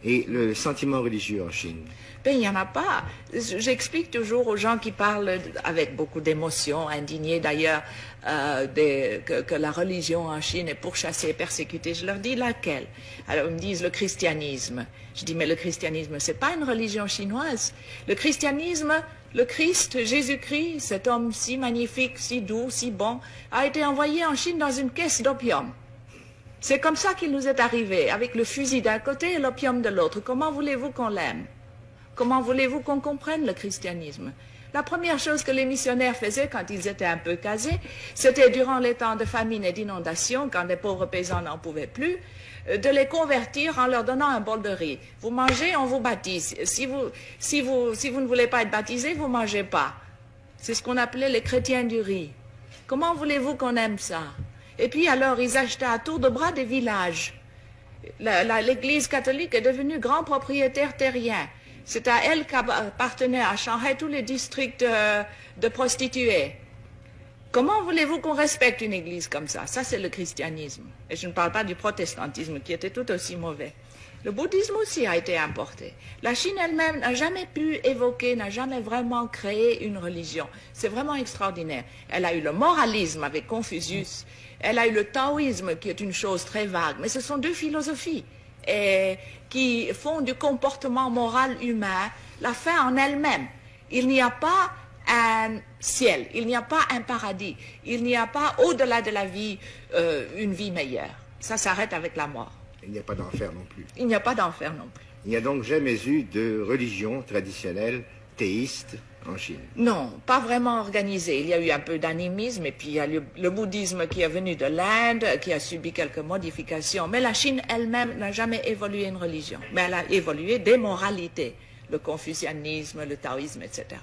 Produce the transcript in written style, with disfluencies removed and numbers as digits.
Et le sentiment religieux en Chine? Ben, il n'y en a pas. J'explique toujours aux gens qui parlent avec beaucoup d'émotion, indignés d'ailleurs, que la religion en Chine est pourchassée, persécutée. Je leur dis laquelle? Alors ils me disent le christianisme. Je dis mais le christianisme, c'est pas une religion chinoise. Le christianisme, le Christ, Jésus-Christ, cet homme si magnifique, si doux, si bon, a été envoyé en Chine dans une caisse d'opium. C'est comme ça qu'il nous est arrivé, avec le fusil d'un côté et l'opium de l'autre. Comment voulez-vous qu'on l'aime? Comment voulez-vous qu'on comprenne le christianisme? La première chose que les missionnaires faisaient quand ils étaient un peu casés, c'était durant les temps de famine et d'inondation, quand les pauvres paysans n'en pouvaient plus, de les convertir en leur donnant un bol de riz. Vous mangez, on vous baptise. Si vous ne voulez pas être baptisé, vous ne mangez pas. C'est ce qu'on appelait les chrétiens du riz. Comment voulez-vous qu'on aime ça? Et puis alors, ils achetaient à tour de bras des villages. L'Église catholique est devenue grand propriétaire terrien. C'est à elle qu'appartenaient à Shanghai tous les districts de prostituées. Comment voulez-vous qu'on respecte une église comme ça? Ça, c'est le christianisme. Et je ne parle pas du protestantisme, qui était tout aussi mauvais. Le bouddhisme aussi a été importé. La Chine elle-même n'a jamais pu évoquer, n'a jamais vraiment créé une religion. C'est vraiment extraordinaire. Elle a eu le moralisme avec Confucius. Elle a eu le taoïsme, qui est une chose très vague. Mais ce sont deux philosophies qui font du comportement moral humain la fin en elle-même. Il n'y a pas un ciel, il n'y a pas un paradis, il n'y a pas au-delà de la vie une vie meilleure. Ça s'arrête avec la mort. Il n'y a pas d'enfer non plus. Il n'y a pas d'enfer non plus. Il n'y a donc jamais eu de religion traditionnelle théiste en Chine? Non, pas vraiment organisée. Il y a eu un peu d'animisme et puis il y a le bouddhisme qui est venu de l'Inde, qui a subi quelques modifications. Mais la Chine elle-même n'a jamais évolué une religion. Mais elle a évolué des moralités, le confucianisme, le taoïsme, etc.